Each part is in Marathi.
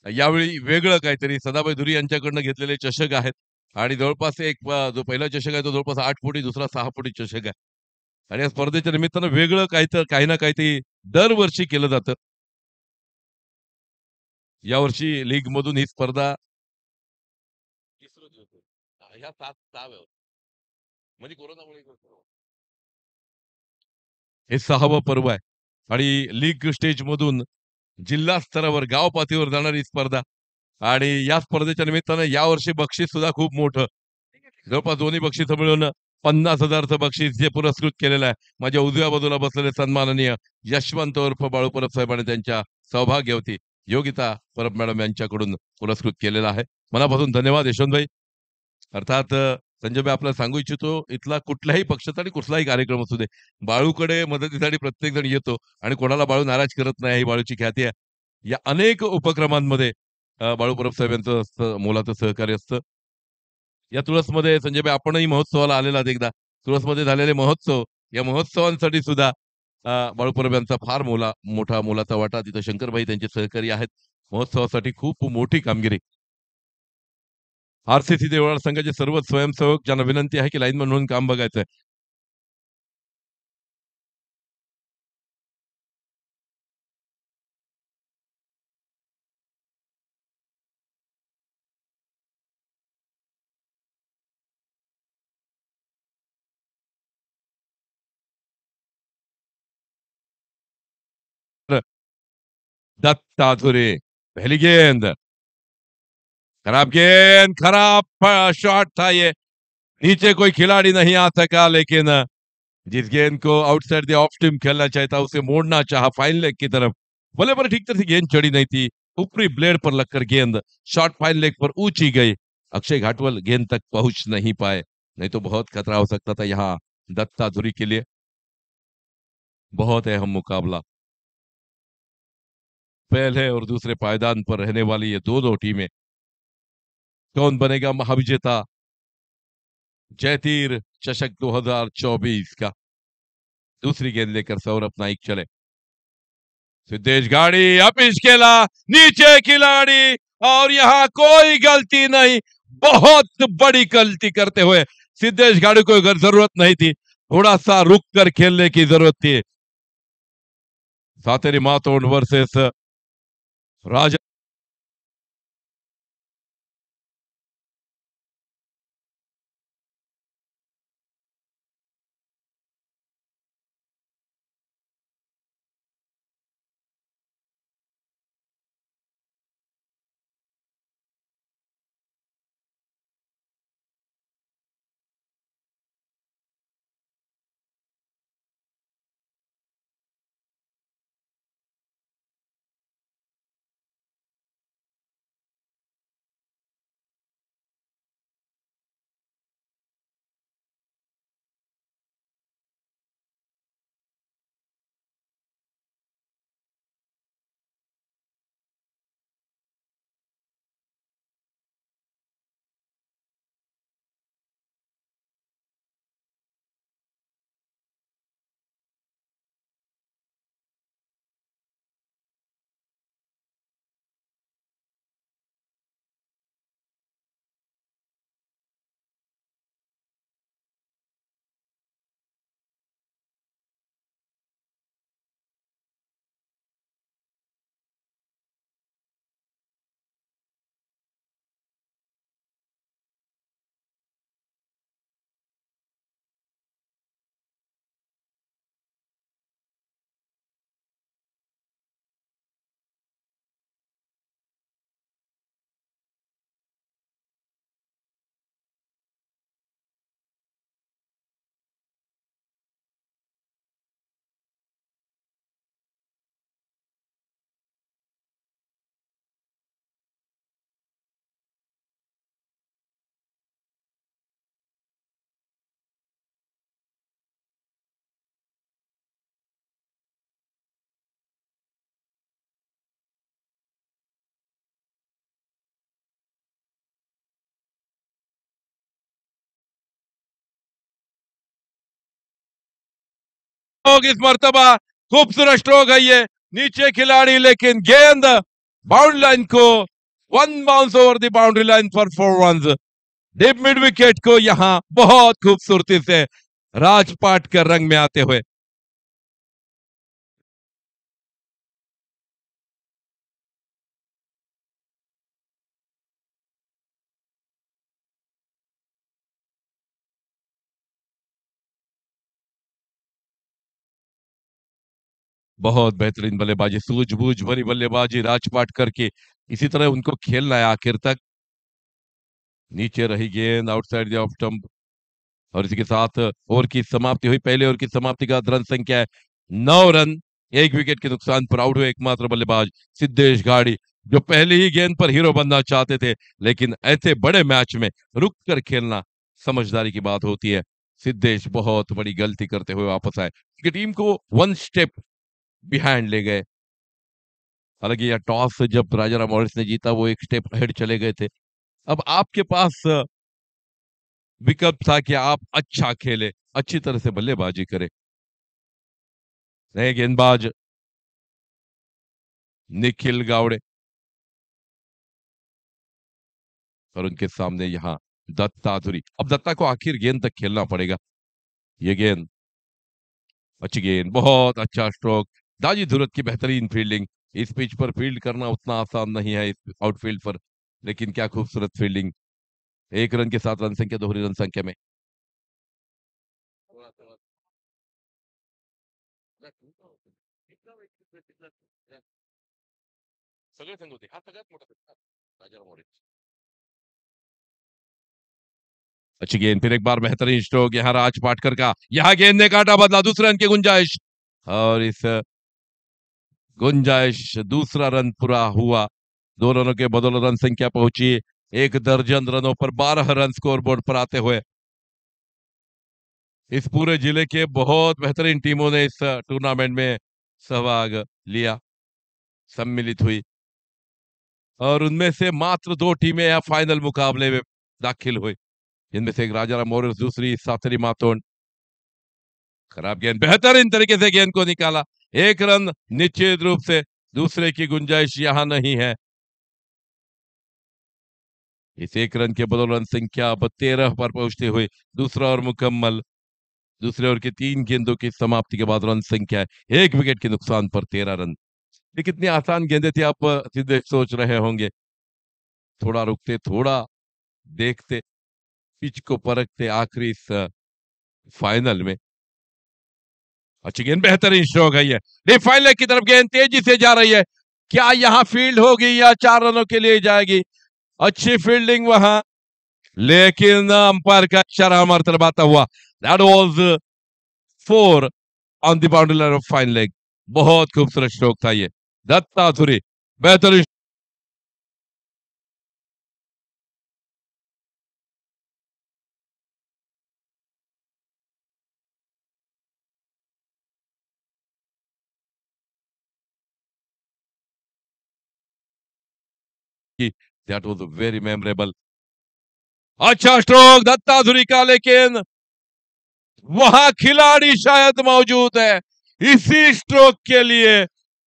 यावेळी वेगळं काहीतरी सदाभाई धुरी यांच्याकडनं घेतलेले चषक आहेत आणि जवळपास एक जो पहिला चषक आहे तो जवळपास 8 फुटी, दुसरा 6 फुटी चषक आहे. आणि या स्पर्धेच्या निमित्तानं वेगळं काही तर काही ना काहीतरी दरवर्षी केलं जातं. यावर्षी लीग मधून ही स्पर्धा तिसरं जे होतं. ह्या 7 म्हणजे कोरोनामुळे हे 6वं पर्व आहे आणि लीग स्टेज मधून जिल्हा स्तरावर गाव पातळीवर जाणारी स्पर्धा आणि या स्पर्धेच्या निमित्तानं यावर्षी बक्षीस सुद्धा खूप मोठं. जवळपास दोन्ही बक्षिसं मिळून 50,000चं बक्षीस जे पुरस्कृत केलेलं आहे. माझ्या उजव्या बाजूला बसलेले सन्माननीय यशवंत उर्फ बाळू परब साहेब आणि त्यांच्या सौभाग्यवती योगिता परब मॅडम यांच्याकडून पुरस्कृत केलेला आहे. मनापासून धन्यवाद यशवंतभाई. अर्थात संजयभाई आपल्याला सांगू इच्छितो इथला कुठल्याही पक्षाचा आणि कुठलाही कार्यक्रम असू दे, बाळूकडे मदतीसाठी प्रत्येक जण येतो आणि कोणाला बाळू नाराज करत नाही ही बाळूची ख्याती आहे. या अनेक उपक्रमांमध्ये बाळू परब साहेब यांचं मोलाचं सहकार्य असतं. या तुळसमध्ये संजयभाई आपणही महोत्सवाला आलेला आहात एकदा. तुळसमध्ये झालेले महोत्सव, या महोत्सवांसाठी सुद्धा बाळू परब यांचा फार मोठा मोलाचा वाटा. तिथं शंकरभाई त्यांचे सहकारी आहेत. महोत्सवासाठी खूप मोठी कामगिरी. आरसीसी देवळा संघाचे सर्व स्वयंसेवक ज्यांना विनंती आहे की लाईनमन म्हणून काम बघायचंय. तर दत्ता धुरे, पहली गेंद, खराब गेंद, खराब शॉट था ये। नीचे कोई खिलाड़ी नहीं आ सका लेकिन जिस गेंद को आउटसाइड द ऑफ स्टिम खेलना चाहता उसे मोड़ना चाहा फाइन लेग की तरफ। बोले पर ठीक तरह से गेंद चढ़ी नहीं थी, ऊपरी ब्लेड पर लगकर गेंद शॉर्ट फाइन लेग पर ऊंची गई। अक्षय घाटवल गेंद तक पहुंच नहीं पाए, नहीं तो बहुत खतरा हो सकता था यहाँ दत्ता धुरी के लिए। बहुत अहम मुकाबला, पहले और दूसरे पायदान पर रहने वाली ये दोनों टीमें, कौन बनेगा महाविजेता जयतीर चषक 2024 का। दूसरी गेंद लेकर सौरभ नाइक चले, सिद्धेश गाड़ी अपिश खेला, नीचे खिलाड़ी और यहाँ कोई गलती नहीं। बहुत बड़ी गलती करते हुए सिद्धेश गाड़ी को अगर जरूरत नहीं थी, थोड़ा सा रुक कर खेलने की जरूरत थी। सातेरी मातोंड वर्सेस राजा इस मर्तबा खूबसूरत स्ट्रोक है ये, नीचे खिलाड़ी लेकिन गेंद बाउंड लाइन को one bounce over the boundary line for 4 runs. Deep mid wicket को यहां बहुत खूबसूरती से राजपाट के रंग में आते हुए बहुत बेहतरीन बल्लेबाजी, सूझबूझ भरी बल्लेबाजी राजपाट करके इसी तरह उनको खेलना है आखिर तक। नीचे रही गेंद आउटसाइड द ऑफ स्टंप और इसी के साथ ओवर की समाप्ति हुई। पहले ओवर की समाप्ति का रन संख्या है 9 रन। एक विकेट के नुकसान पर आउट हुए एकमात्र बल्लेबाज सिद्धेश गाड़ी, जो पहली ही गेंद पर हीरो बनना चाहते थे, लेकिन ऐसे बड़े मैच में रुक कर खेलना समझदारी की बात होती है। सिद्धेश बहुत बड़ी गलती करते हुए वापस आए कि टीम को वन स्टेप बिहाइंड ले गए। हालांकि यह टॉस जब राजाराम मॉरिस ने जीता वो एक स्टेप अहेड चले गए थे। अब आपके पास विकल्प था कि आप अच्छा खेले, अच्छी तरह से बल्लेबाजी करें। नए गेंदबाज निखिल गावड़े और उनके सामने यहाँ दत्ता धुरी। अब दत्ता को आखिर गेंद तक खेलना पड़ेगा। ये गेंद अच्छी गेंद, बहुत अच्छा स्ट्रोक, दाजी धुरत की बेहतरीन फील्डिंग। इस पिच पर फील्ड करना उतना आसान नहीं है इस आउटफील्ड पर, लेकिन क्या खूबसूरत फील्डिंग। 1 रन के साथ रन संख्या दोहरी रन संख्या में। सगळे संघ होते, हा सगळ्यात मोठा फटका राजाराम मॉरिस। अच्छी गेंद, फिर एक बार बेहतरीन स्ट्रोक यहाँ राज पाटकर का, यहाँ गेंद ने काटा बदला, दूसरे रन की गुंजाइश और इस गुंजाइश दूसरा रन पूरा हुआ। 2 रनों के बदौलत रन संख्या पहुंची 1 दर्जन रनों पर, 12 रन स्कोर बोर्ड पर आते हुए इस पूरे जिले के बहुत बेहतरीन टीमों ने इस टूर्नामेंट में सहभाग लिया, सम्मिलित हुई और उनमें से मात्र 2 टीमें यह फाइनल मुकाबले में दाखिल हुई, जिनमें से एक राजाराम मॉरिस, दूसरी साथरी मातोंड। खराब गेंद, बेहतरीन तरीके से गेंद को निकाला। 1 रन निश्चित रूप से दूसरे की गुंजाइश यहां नहीं है। इस 1 रन के बदौलत रन संख्या अब 13 पर पहुंचते हुए दूसरा ओवर मुकम्मल। दूसरे ओवर की 3 गेंदों की समाप्ति के बाद रन संख्या है 1 विकेट के नुकसान पर 13 रन। ये कितनी आसान गेंदें थी आप सीधे सोच रहे होंगे। थोड़ा रुकते, थोड़ा देखते, पिच को परखते आखिरी इस फाइनल में। अच्छी गेंद, बेहतरीन स्ट्रोक है ये, डिफाइनर की तरफ गेंद तेजी से जा रही है। क्या यहां फील्ड होगी या 4 रनों के लिए जाएगी? अच्छी फील्डिंग वहां, लेकिन अंपायर का इशारा हमारी तरफ आता हुआ। दैट वाज 4 on the boundary line of fine leg. बहुत खूबसूरत स्ट्रोक था ये, दत्ता धुरी बेहतरीन की। दैट वाज वेरी मेमोरेबल। अच्छा स्ट्रोक दत्ता धुरी का, लेकिन वहां खिलाड़ी शायद मौजूद है इसी स्ट्रोक के लिए।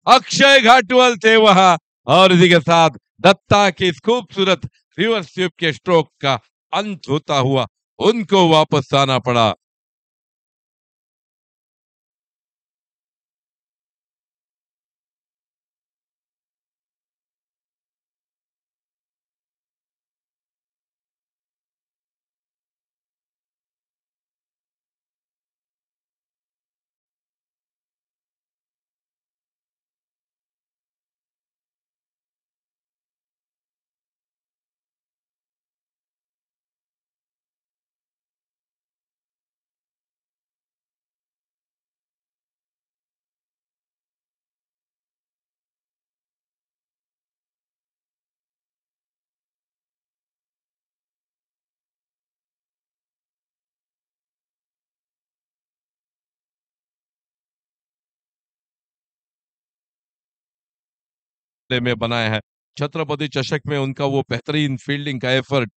अक्षय घाटवल थे वहां और इसी के साथ दत्ता की इस खूबसूरत रिवर्स स्वीप के स्ट्रोक का अंत होता हुआ उनको वापस आना पड़ा। में बनाया है छत्रपति चषक में उनका वो बेहतरीन फील्डिंग का एफर्ट।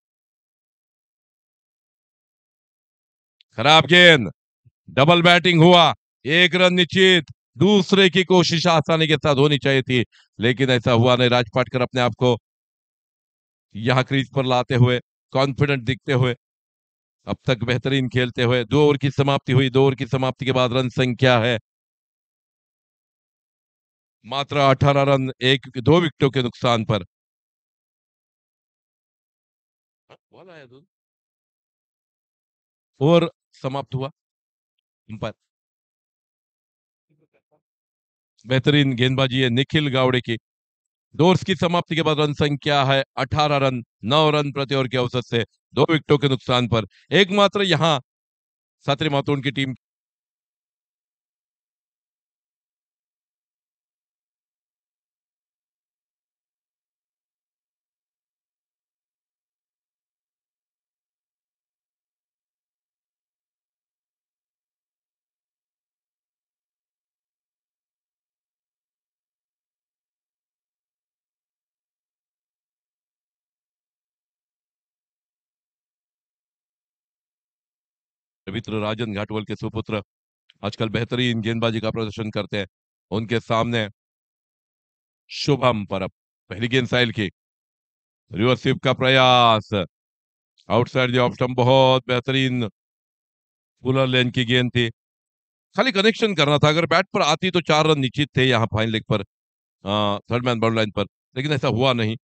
खराब गेंद, डबल बैटिंग हुआ, 1 रन निश्चित। दूसरे की कोशिश आसानी के साथ होनी चाहिए थी, लेकिन ऐसा हुआ नहीं। राज पाटकर अपने आप को यहाँ क्रीज पर लाते हुए, कॉन्फिडेंट दिखते हुए, अब तक बेहतरीन खेलते हुए 2 ओवर की समाप्ति हुई। 2 ओवर की समाप्ति के बाद रन संख्या है मात्र 18 रन, 2 विकेटों के नुकसान पर। बॉल आया दूध। ओवर समाप्त हुआ। अंपायर बेहतरीन गेंदबाजी है निखिल गावड़े की। 2 ओवर्स की समाप्ति के बाद रन संख्या है 18 रन, 9 रन प्रति ओवर के औसत से 2 विकेटों के नुकसान पर। एकमात्र यहाँ सात्रे मातून की टीम पवित्र राजन घाटवल के सुपुत्र आजकल बेहतरीन गेंदबाजी का प्रदर्शन करते हैं। उनके सामने शुभम परब, पहली गेंद साहिल की, रिवर्स स्वीप का प्रयास, आउटसाइड द ऑफ स्टंप, बहुत बेहतरीन फुलर लेन की गेंद थी। खाली कनेक्शन करना था, अगर बैट पर आती तो 4 रन निश्चित थे यहाँ फाइन लेग पर, थर्ड मैन बाउंड लाइन पर, लेकिन ऐसा हुआ नहीं,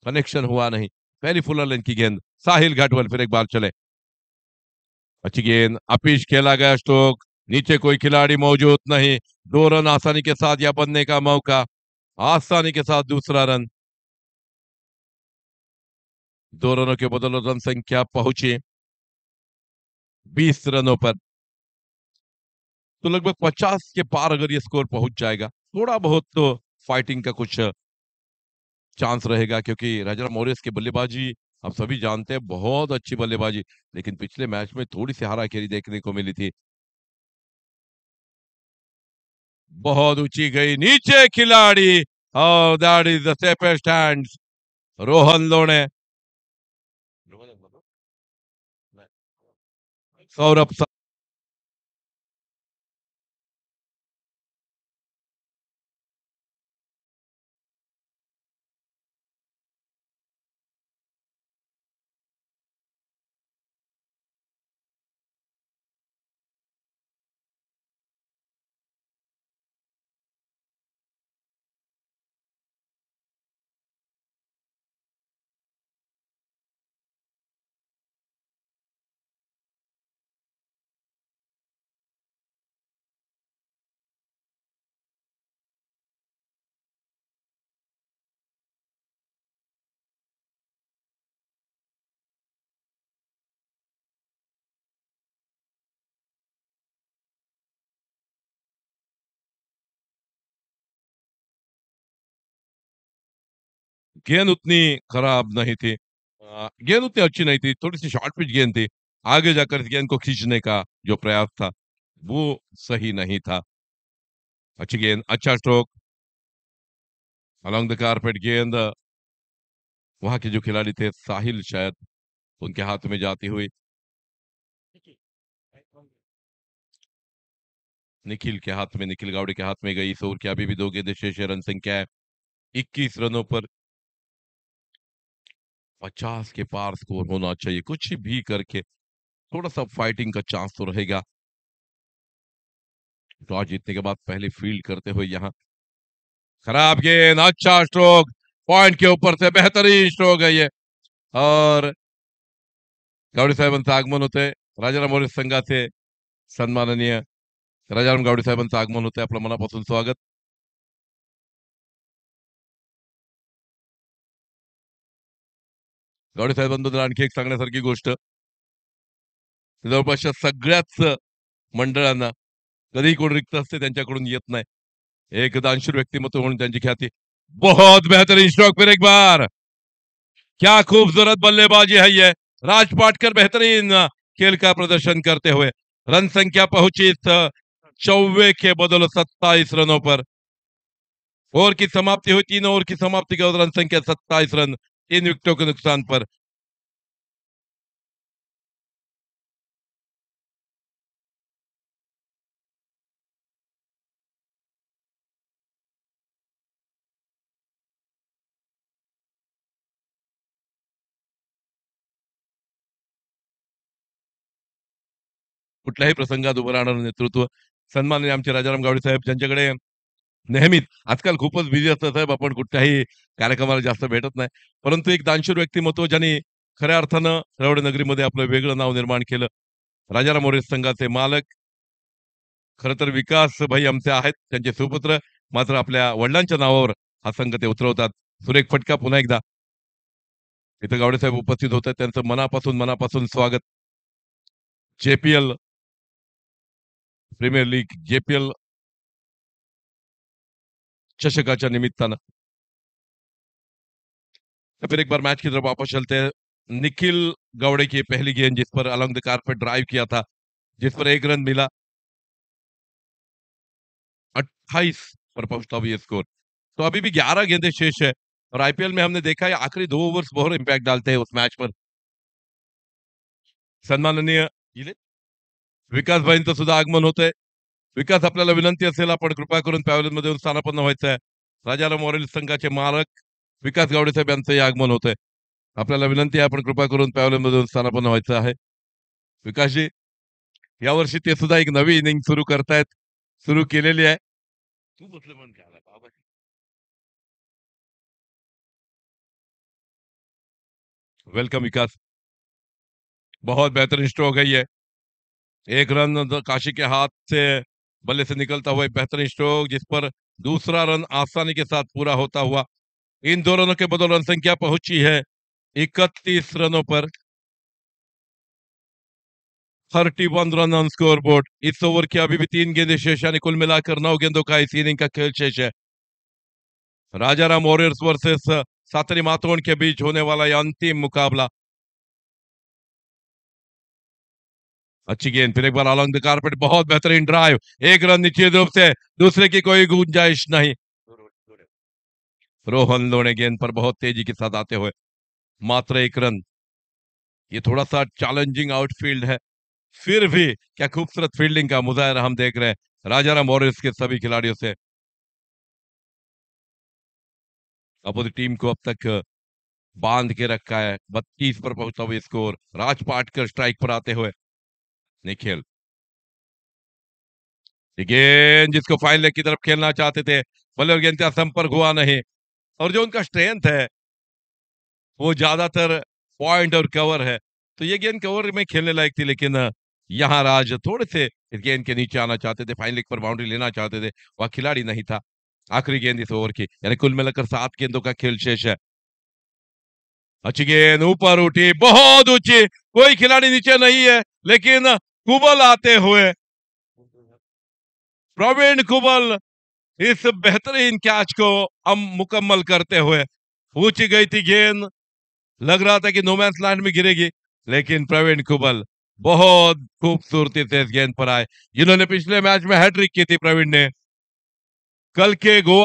कनेक्शन हुआ नहीं। पहली फुलर लेन की गेंद, साहिल घाटवल फिर एक बार चले, अच्छी गेंद, अपिश खेला गया स्ट्रोक, नीचे कोई खिलाड़ी मौजूद नहीं, 2 रन आसानी के साथ या बनने का मौका, आसानी के साथ दूसरा रन, 2 रनों के बदले रन संख्या पहुंची 20 रनों पर। तो लगभग 50 के पार अगर ये स्कोर पहुंच जाएगा, थोड़ा बहुत तो फाइटिंग का कुछ चांस रहेगा, क्योंकि राजा मॉरिस की बल्लेबाजी आप सभी जानते हैं, बहुत अच्छी बल्लेबाजी, लेकिन पिछले मैच में थोड़ी सी हाराखेरी देखने को मिली थी। बहुत ऊंची गई, नीचे खिलाड़ी, और that is the safest hand, Rohan लोणे, सौरभ गेंद उतनी खराब नहीं थी, गेंद उतनी अच्छी नहीं थी, थोड़ी सी शॉर्ट पिच गेंद थी, आगे जाकर इस गेंद को खींचने का जो प्रयास था वो सही नहीं था। अच्छी गेंद, अच्छा स्ट्रोक, अलोंग द कारपेट गेंद, वहां के जो खिलाड़ी थे साहिल शायद, उनके हाथ में जाती हुई, निखिल के हाथ में, निखिल गावड़े के हाथ में गई। इस ओवर की अभी भी 2 गेंदें शेष है, रन संख्या है 21 रनों पर। 50 के पार स्कोर होना चाहिए, कुछ भी करके थोड़ा सा फाइटिंग का चांस तो रहेगा। टॉस जीतने के बाद पहले फील्ड करते हुए यहाँ, खराब गेंद, अच्छा स्ट्रोक, पॉइंट के ऊपर से बेहतरीन स्ट्रोक है ये, और गावडे साहेबांचं आगमन होते, राजाराम मोरे संघाचे सन्माननीय राजाराम गावडे साहेबांचं आगमन होते, आपलं मनापासून स्वागत. गावडे साहेबांबद्दल आणखी एक सांगण्यासारखी गोष्ट, जवळपासच्या सगळ्याच मंडळांना कधीही कोण रिक्त असते त्यांच्याकडून येत नाही, एक दानशूर व्यक्तिमत्व म्हणून त्यांची ख्याती. बहुत बेहतरीन स्ट्रोक, फिर एक बार, क्या खूबसूरत बल्लेबाजी है ये, राज पाटकर बेहतरीन खेल का प्रदर्शन करते हुए रन संख्या पहुंची 24 के बदौलत 27 रनों पर। ओवर की समाप्ति हुई, 3 ओवर की समाप्ति के बाद रन संख्या 27 रन, 3 विकेटों के नुकसान पर। कुठल्याही प्रसंगात उभं राहणारं नेतृत्व. सन्माननीय आमचे राजाराम गावडे साहेब, ज्यांच्याकडे नेहमीच आजकाल खूपच बिझी असतं साहेब, आपण कुठल्याही कार्यक्रमाला जास्त भेटत नाही. परंतु एक दानशूर व्यक्तिमत्व ज्यांनी खऱ्या अर्थानं रवड नगरीमध्ये आपलं वेगळं नाव निर्माण केलं. राजाराम मोरे संघाचे मालक, खरं तर विकास भाई आमचे आहेत, त्यांचे सुपुत्र. मात्र आपल्या वडिलांच्या नावावर हा संघ ते उतरवतात. सुरेख फटका पुन्हा एकदा. इथं गावडे साहेब उपस्थित होते, त्यांचं मनापासून मनापासून स्वागत. जेपीएल प्रीमियर लीग, जेपीएल चषकाच्या निमित्तानं तो फिर एक बार मैच की तरफ वापस चलते हैं। निखिल गौड़े की पहली गेंद जिस पर अलॉन्ग द कारपेट ड्राइव किया था, जिस पर 1 रन मिला। 28 पर पहुंचता हुआ ये स्कोर। तो अभी भी 11 गेंदें शेष है और आईपीएल में हमने देखा है आखिरी 2 ओवर्स बहुत इंपैक्ट डालते हैं उस मैच पर। सन्माननीय विकासभाईंचं सुद्धा आगमन होतंय. विकास, आपल्याला विनंती असेल आपण कृपा करून पॅव्हलियनमध्ये येऊन स्थानापन्न व्हायचं आहे. राजाराम मोरेल संघाचे मालक विकास गावडे साहेब यांचंही आगमन होतंय. आपल्याला विनंती आहे आपण कृपा करून पॅव्हलियनमध्ये येऊन स्थानापन्न व्हायचं आहे. विकासजी, यावर्षी ते सुद्धा एक नवी इनिंग सुरू करतायत, सुरू केलेली आहे. तू बसले म्हणून काय आला बाबा. वेलकम विकास. बहुत बेहतरीन स्ट्रोक है ये. 1 रन काशी के हाथ से बल्ले से निकलता हुआ एक बेहतरीन स्ट्रोक, जिस पर दूसरा रन आसानी के साथ पूरा होता हुआ इन 2 रनों के बदौलत रन संख्या पहुंची है 31 रनों पर। 31 run on score board. Is over की अभी भी 3 गेंदें शेष, यानी कुल मिलाकर 9 गेंदों का इस इनिंग का खेल शेष है। राजाराम वॉरियर्स वर्सेस सातरी मातोड़ के बीच होने वाला यह अंतिम मुकाबला। अच्छी गेंद, फिर एक बार अलॉन्ग द कारपेट, बहुत बेहतरीन ड्राइव, 1 रन निश्चित रूप से, दूसरे की कोई गुंजाइश नहीं। रोहन लोणे गेंद पर बहुत तेजी के साथ आते हुए मात्र 1 रन। ये थोड़ा सा चैलेंजिंग आउटफील्ड है, फिर भी क्या खूबसूरत फील्डिंग का मुजाहरा हम देख रहे हैं राजाराम वॉरियर्स के सभी खिलाड़ियों से। अपोजिट टीम को अब तक बांध के रखा है। 32 पर पहुंचा हुआ स्कोर। राज पाटकर स्ट्राइक पर आते हुए। निखिल, गेंद जिसको फाइन लेग की तरफ खेलना चाहते थे, बल्ले गेंद का संपर्क हुआ नहीं। और जो उनका स्ट्रेंथ है वो ज्यादातर पॉइंट और कवर है, तो ये गेंद कवर में खेलने लायक थी, लेकिन यहाँ राज थोड़े से इस गेंद के नीचे आना चाहते थे, फाइन लेग पर बाउंड्री लेना चाहते थे, वह खिलाड़ी नहीं था। आखिरी गेंद इस ओवर की, यानी कुल मिलाकर 7 गेंदों का खेल शेष है। अच्छी गेंद ऊपर उठी, बहुत ऊंची, कोई खिलाड़ी नीचे नहीं है, लेकिन कुबल आते हुए, प्रवीण कुबल इस बेहतरीन कैच को हम मुकम्मल करते हुए, ऊंची गई थी गेंद, लग रहा था कि नोमैंस लैंड में गिरेगी, लेकिन प्रवीण कुबल बहुत खूबसूरती से इस गेंद पर आए, जिन्होंने पिछले मैच में हैट्रिक की थी। प्रवीण ने कल के गोवा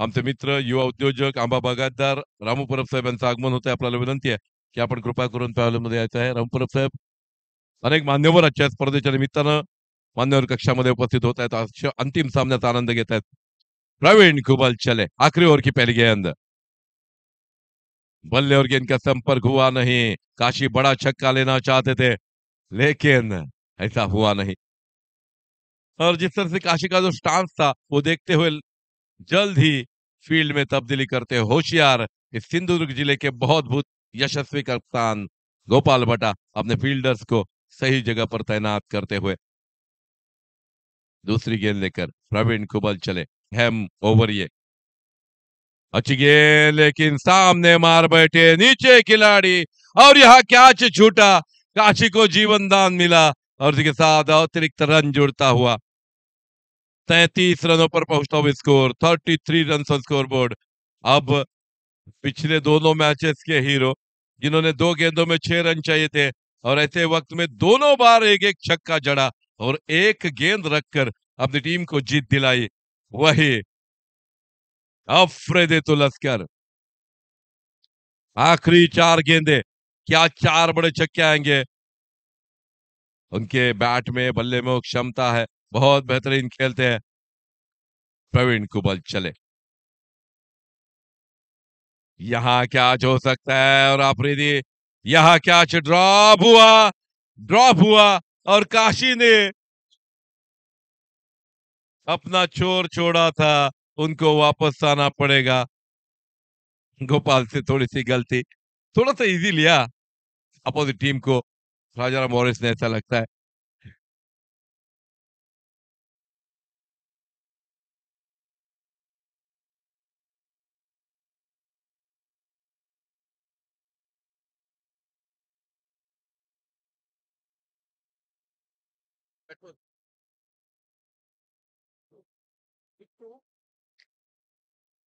आमचे मित्र युवा उद्योजक आंबा बागायतदार रामू परब साहेब यांचं आगमन होतंय. आपल्याला विनंती आहे की आपण कृपा करून पॅव्हलियनमध्ये यायचं आहे. रामू परब साहेब, अनेक मान्यवर आजच्या स्पर्धेच्या निमित्तानं मान्यवर कक्षामध्ये उपस्थित होत आहेत. अशा अंतिम सामन्याचा आनंद घेत आहेत. प्रवीण कुबल चले, आखिरी ओवर की पहली गेंद, बल्ले और गेंद का संपर्क हुआ नहीं। काशी बड़ा छक्का लेना चाहते थे, लेकिन ऐसा हुआ नहीं। और जिस तरह से काशी का जो स्टांस था वो देखते हुए जल्द ही फील्ड में तब्दीली करते होशियार इस सिंधुदुर्ग जिले के बहुत भूत यशस्वी कप्तान गोपाल भट्टा अपने फील्डर्स को सही जगह पर तैनात करते हुए दूसरी गेंद लेकर प्रवीण कुबल चले। अहम ओवर ये, अच्छी गेंद, लेकिन सामने मार बैठे नीचे खिलाड़ी और यहाँ कैच छूटा, काशी को जीवन दान मिला और इसके साथ अतिरिक्त रन जुड़ता हुआ 33 रनों पर पहुंचता हुआ score 33 run on score board. अब पिछले दोनों मैचेस के हीरो जिन्होंने 2 गेंदों में 6 रन चाहिए थे और ऐसे वक्त में दोनों बार एक एक छक्का जड़ा और एक गेंद रखकर अपनी टीम को जीत दिलाई, वही अफरीदी तुलस्कर। आखिरी 4 गेंदे, क्या 4 बड़े छक्के आएंगे। उनके बैट में बल्ले में वो क्षमता है, बहुत बेहतरीन खेलते हैं प्रवीण कुबल। चले, यहाँ कैच हो सकता है और आफरीदी, यहाँ कैच ड्रॉप हुआ और काशी ने अपना चोर छोड़ा था, उनको वापस आना पड़ेगा। गोपाल से थोड़ी सी गलती, थोड़ा सा इजी लिया अपोजिट टीम को राजा मॉरिस ने, ऐसा लगता है।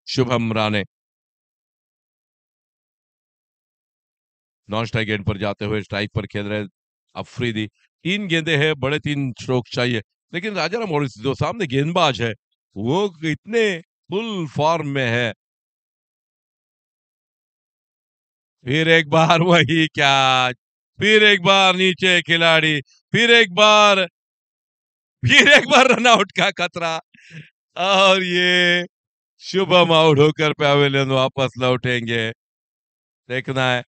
Shubham Rane non strike end पर जाते हुए स्ट्राइक पर खेल रहे अफरीदी। 3 गेंदे हैं, बड़े 3 स्ट्रोक चाहिए, लेकिन राजाराम मॉरिस जो सामने गेंदबाज है वो इतने फुल फॉर्म में है। फिर एक बार वही कैच, फिर एक बार नीचे खिलाड़ी, फिर एक बार रन आउट का खतरा और ये शुभम आउट होकर पैवेलियन वापस लौटेंगे, देखना है।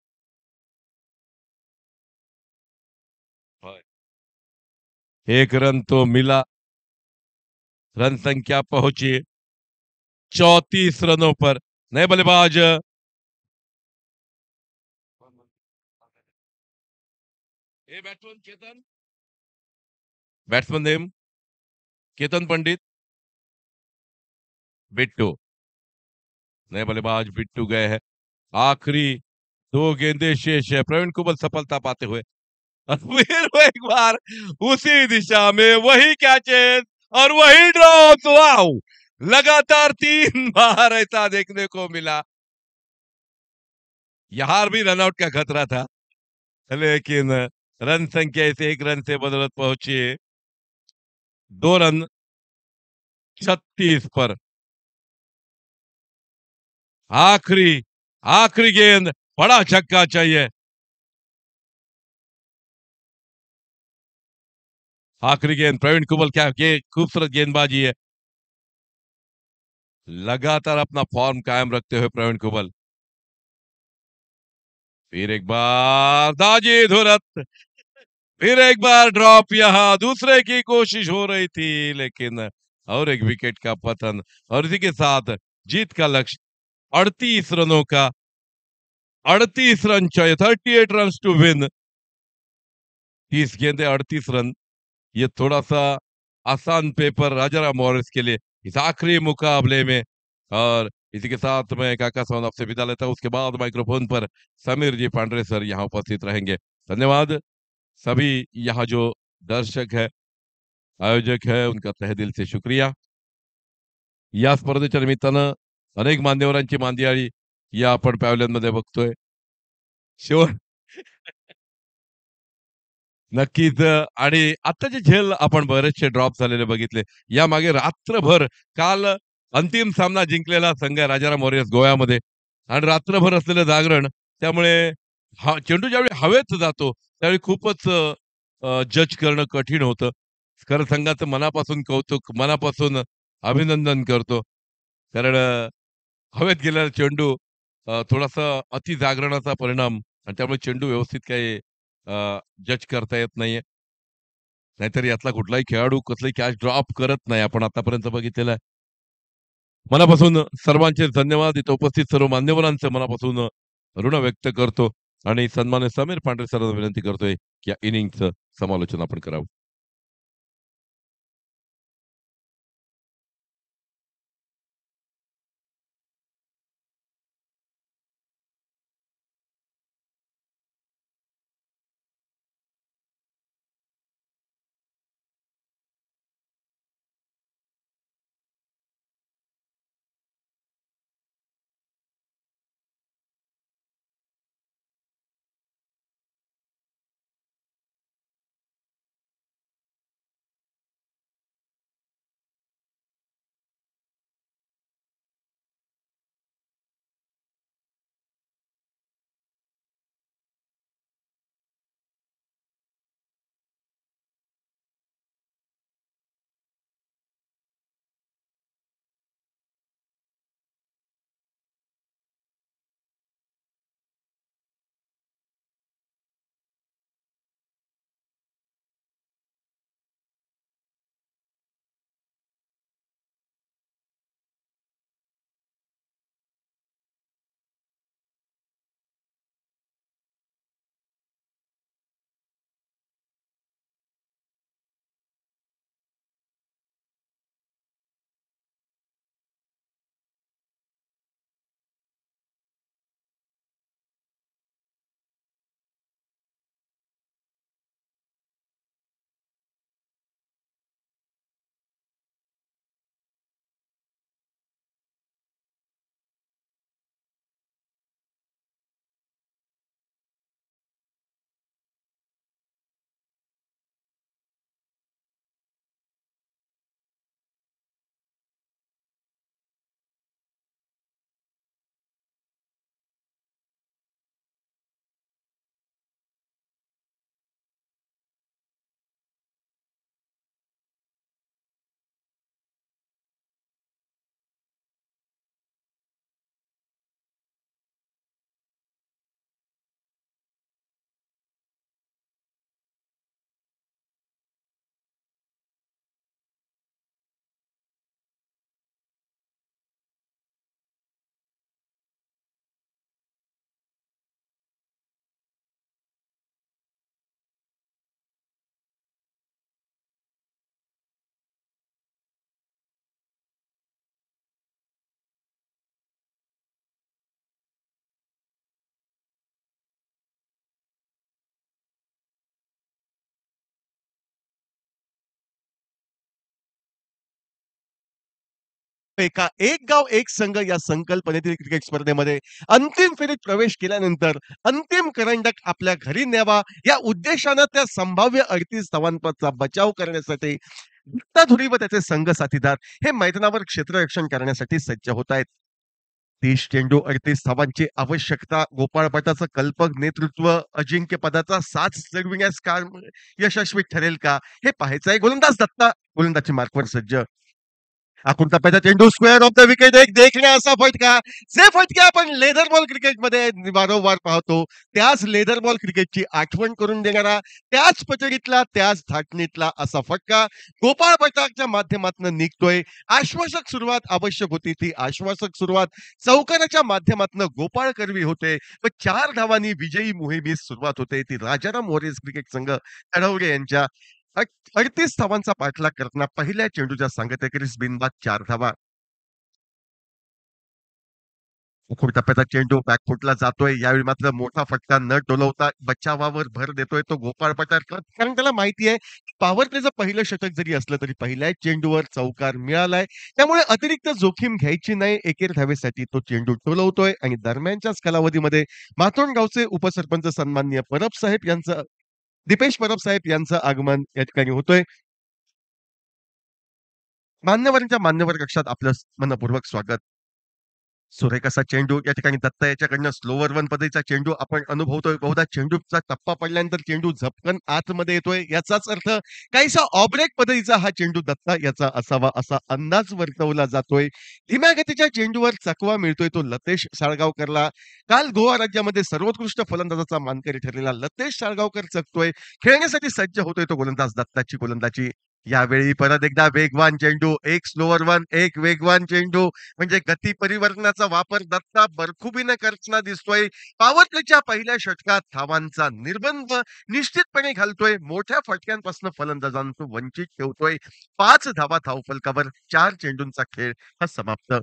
1 रन तो मिला, रन संख्या पहुंची 34 रनों पर। नए बल्लेबाज batsman Ketan, batsman name Ketan Pandit, Bittu. नए बल्लेबाज बिट्टू गए हैं, आखिरी 2 गेंदे शेष है, प्रवीण कुबल सफलता पाते हुए और फिर वो एक बार उसी दिशा में वही कैचेस और वही ड्रॉप। वाओ, लगातार 3 बार ऐसा देखने को मिला। यहां भी रनआउट का खतरा था, लेकिन रन संख्या इस 1 रन से बदौलत पहुंची 2 रन 36 पर। आखिरी आखिरी गेंद, बड़ा छक्का चाहिए। आखिरी गेंद प्रवीण कुबल, क्या खूबसूरत गेंदबाजी है, लगातार अपना फॉर्म कायम रखते हुए प्रवीण कुबल। फिर एक बार दाजी धुरत, फिर एक बार ड्रॉप, यहां दूसरे की कोशिश हो रही थी लेकिन और एक विकेट का पतन और इसी के साथ जीत का लक्ष्य 38 रनों का, 38 रन चाहिए, 38 रन टू विन। 30 गेंदे 38 रन, ये थोड़ा सा आसान पेपर राजाराम मॉरिस के लिए इस आखिरी मुकाबले में। और इसी के साथ मैं काका साहब आपसे विदा लेता हूं, उसके बाद माइक्रोफोन पर समीर जी पांडरे सर यहाँ उपस्थित रहेंगे। धन्यवाद सभी यहाँ जो दर्शक है, आयोजक है, उनका तहे दिल से शुक्रिया। या स्पर्धेच्या निमित्तानं अनेक मान्यवरांची मांदियाळी या आपण पॅव्हलियन मध्ये बघतोय। शेवट नक्कीच आणि आत्ताचे झेल आपण बरेचसे ड्रॉप झालेले बघितले, यामागे रात्रभर काल अंतिम सामना जिंकलेला संघ आहे राजाराम वॉरियर्स गोव्यामध्ये आणि रात्रभर असलेलं जागरण, त्यामुळे हा चेंडू ज्यावेळी हवेत जातो त्यावेळी खूपच जज करणं कठीण होतं. खरं संघाचं मनापासून कौतुक, मनापासून अभिनंदन करतो. कारण हवेत गेलेला चेंडू थोडासा अति जागरणाचा परिणाम आणि त्यामुळे चेंडू व्यवस्थित काही जज करता येत नाहीये. नाहीतर यातला कुठलाही खेळाडू कसलाही कॅच ड्रॉप करत नाही, आपण आतापर्यंत बघितलेलं आहे. मनापासून सर्वांचे धन्यवाद. इथं उपस्थित सर्व मान्यवरांचे मनापासून ऋण व्यक्त करतो आणि सन्मान्य समीर पांढरे सरांना विनंती करतोय की या इनिंगचं समालोचन आपण करावं. एका एक गाव एक संघ या संकल्पनेतील क्रिकेट स्पर्धेमध्ये अंतिम फेरीत प्रवेश केल्यानंतर अंतिम करंडक आपल्या घरी न्यावा या उद्देशानं त्या संभाव्य 38 धावांचा बचाव करण्यासाठी दत्ता व त्याचे संघ साथीदार हे मैदानावर क्षेत्ररक्षण करण्यासाठी सज्ज होत आहेत. 30 चेंडू 38 धावांची आवश्यकता. गोपाळ भटाचं कल्पक नेतृत्व अजिंक्यपदाचा साथ चढविण्यास का यशस्वी ठरेल का हे पाहायचं आहे. गोलंदाज दत्ता गोलंदाजी मार्कवर सज्ज. आखून टप्प्याचा चेंडू स्क्वेअर ऑफ द विकेट एक देखण्या असा फटका. जे फटके आपण लेदर बॉल क्रिकेटमध्ये वारंवार पाहतो त्याच लेदर बॉल क्रिकेटची आठवण करून देणारा त्याच पचडीतला त्याच धाटणीतला असा फटका गोपाळ भटाच्या माध्यमातून निघतोय. आश्वासक सुरुवात आवश्यक होती ती आश्वासक सुरुवात चौकाराच्या माध्यमातून गोपाळ करवी होते व 4 धावांनी विजयी मोहिमेस सुरुवात होते ती राजाराम वॉरियर्स क्रिकेट संघ तडवरे यांच्या 38 धावांचा पाठलाग करताना पहिल्या चेंडूच्या सांगतेकरीस बिनबाद 4 धावा. खूप टप्प्याचा चेंडू बॅकफुटला जातोय. यावेळी मात्र मोठा फटका न टोलवता बचावावर भर देतोय तो गोपाळ पठार कारण त्याला माहिती आहे पॉवर प्लेचं पहिलं षटक जरी असलं तरी पहिल्याच चेंडूवर चौकार मिळालाय. त्यामुळे अतिरिक्त जोखीम घ्यायची नाही. एकेर धावेसाठी तो चेंडू टोलवतोय आणि दरम्यानच्याच कालावधीमध्ये मातोंडगावचे उपसरपंच सन्माननीय परब साहेब यांचं दीपेश परब साहेब यांचं आगमन या ठिकाणी होतोय. मान्यवरांच्या मान्यवर कक्षात आपलं मनपूर्वक स्वागत. सुरेख असा चेंडू या ठिकाणी दत्ता याच्याकडनं स्लोवर वन पद्धतीचा चेंडू आपण अनुभवतोय. बहुधा चेंडूचा टप्पा पडल्यानंतर चेंडू झपकन आतमध्ये येतोय. याचाच अर्थ काहीसा ऑब्रेक पद्धतीचा हा चेंडू दत्ता याचा असावा असा अंदाज वर्तवला जातोय. धीम्या गतीच्या चेंडूवर चकवा मिळतोय तो लतेश साळगावकरला. काल गोवा राज्यामध्ये सर्वोत्कृष्ट फलंदाजाचा मानकरी ठरलेला लतेश साळगावकर चकतोय. खेळण्यासाठी सज्ज होतोय तो गोलंदाज दत्ताची गोलंदाजी. यावेळी परत एकदा वेगवान चेंडू, एक स्लोवर वन, एक वेगवान चेंडू म्हणजे गती परिवर्तनाचा वापर दत्ता बरखुबीने करताना दिसतोय. पॉवर प्लेच्या पहिल्या षटकात धावांचा निर्बंध निश्चितपणे घालतोय. मोठ्या फटक्यांपासून फलंदाजांचं वंचित ठेवतोय. 5 धावा धावफलकावर 4 चेंडूंचा खेळ हा समाप्त.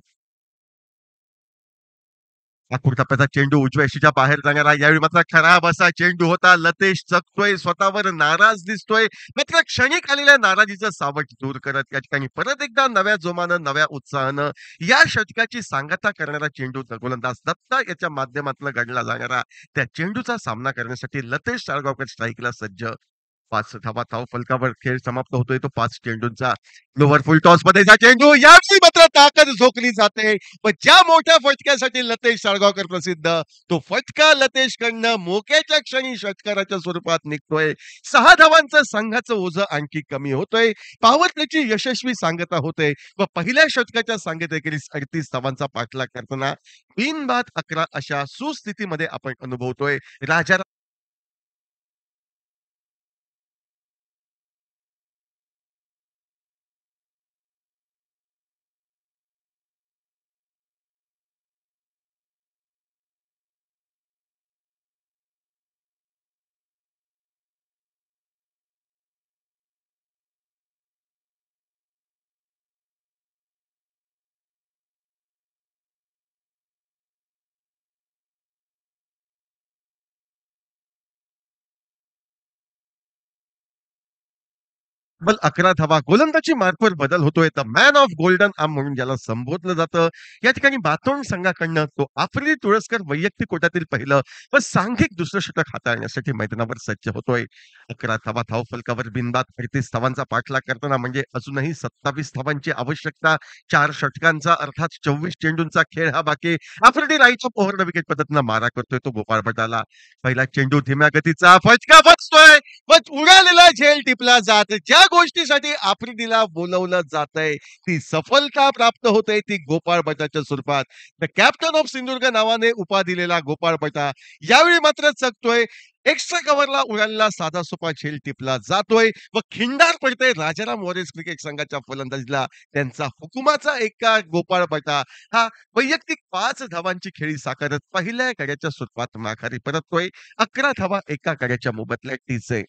नागपूर टप्प्याचा चेंडू उजव्या यष्टीच्या बाहेर जाणारा यावेळी मात्र खराब असा चेंडू होता. लतेश चकतोय स्वतःवर नाराज दिसतोय. मात्र क्षणिक आलेल्या नाराजीचं सावट दूर करत या ठिकाणी परत एकदा नव्या जोमानं नव्या उत्साहानं या षटकाची सांगता करणारा चेंडू गोलंदाज दत्ता याच्या माध्यमातून घडला जाणारा त्या चेंडूचा सामना करण्यासाठी लतेश साळगावकर स्ट्राईकला सज्ज. 5 धावा धाव फलकावर खेळ समाप्त होतोय तो 5 चेंडूंचा. लोव्हर फुल टॉस मध्येचा चेंडू यावेळी मात्र ताकद झोकली जाते. पण ज्या मोठ्या फटक्यासाठी लतेश साळगावकर प्रसिद्ध तो फटका लतेश कडनं मोक्याच्या क्षणी षटकाराच्या स्वरूपात निघतोय. 6 धावांचं संघाचं ओझं आणखी कमी होतोय. पॉवर प्लेची यशस्वी सांगता होते व पहिल्या षटकाच्या सांगतेखेरीज 38 धावांचा पाठलाग करताना बिनबाद 11 अशा सुस्थितीमध्ये आपण अनुभवतोय. राजा तब्बल 11 धावा गोलंदाजी मार्कवर बदल होतोय. The man of golden arm म्हणून ज्याला संबोधलं जातं. या ठिकाणी बातोंड संघाकडनं तो आफ्रिदी तुळसकर वैयक्तिक कोट्यातील पहिलं व सांघिक दुसरं षटक हाताळण्यासाठी मैदानावर सज्ज होतोय. 11 धावा धावफलकावर बिनबाद 38 धावांचा पाठलाग करताना म्हणजे अजूनही 27 धावांची आवश्यकता. 4 षटकांचा अर्थात 24 चेंडूंचा खेळ हा बाकी. Afridi right off over the wicket पद्धतीनं मारा करतोय तो गोपाळ भटाला. पहिला चेंडू धीम्या गतीचा फटका बसतोय. पण उडालेला झेल टिपला जात. ज्या गोष्टीसाठी आफ्रिदीला बोलवलं जातंय ती सफलता प्राप्त होते ती गोपाळ भटाच्या स्वरूपात. द कॅप्टन ऑफ सिंधुदुर्ग नावाने उपा दिलेला गोपाळ भटा यावेळी मात्र चकतोय. एक्स्ट्रा कव्हरला उडालेला साधा सोपा झेल टिपला जातोय व खिंडार पडते राजाराम वॉरियर्स क्रिकेट संघाच्या फलंदाजीला. त्यांचा हुकुमाचा एका गोपाळ भटा हा वैयक्तिक 5 धावांची खेळी साकारत पहिल्या गड्याच्या स्वरूपात माघारी परततोय. 11 धावा एका गड्याच्या मोबदल्यात टीचे.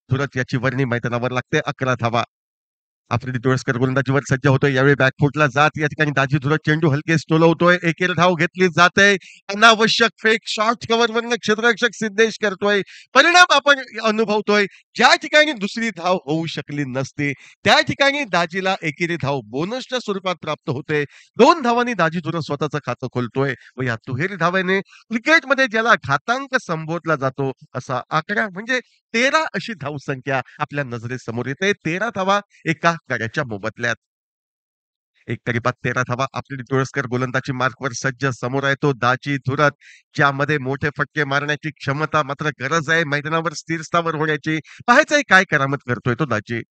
धुरत याची वर्णी मैदानावर लागते 11 धावा. आफ्रिदी तुळसकर गोलंदाजीवर सज्ज होतोय. यावेळी बॅकफुटला जात या ठिकाणी दाजी धुरत चेंडू हलकेच टोलवतोय. एकेरी धाव घेतली जाते. अनावश्यक फेक शॉर्ट कव्हरवरनं क्षेत्ररक्षक सिद्धेश करतोय. परिणाम आपण अनुभवतोय. ज्या ठिकाणी दुसरी धाव होऊ शकली नसती, त्या ठिकाणी दाजीला एकेरी धाव बोनसच्या स्वरूपात प्राप्त होते. 2 धावांनी दाजी धुरत स्वतःचं खातं खोलतोय व या दुहेरी धावेने क्रिकेटमध्ये ज्याला घातांक संबोधला जातो असा आकडा म्हणजे 13 अशी धावसंख्या आपल्या नजरेसमोर येते. 13 धावा एका गड्याच्या मोबदल्यात. एक तरी बाद 13 धावा आपली तुळसकर गोलंदाजी मार्कवर सज्ज. समोर आहे तो दाजी धुरत, ज्यामध्ये मोठे फटके मारण्याची क्षमता मात्र गरज आहे मैदानावर स्थिर स्थावर होण्याची. पाहायचंय काय करामत करतोय तो दाजी.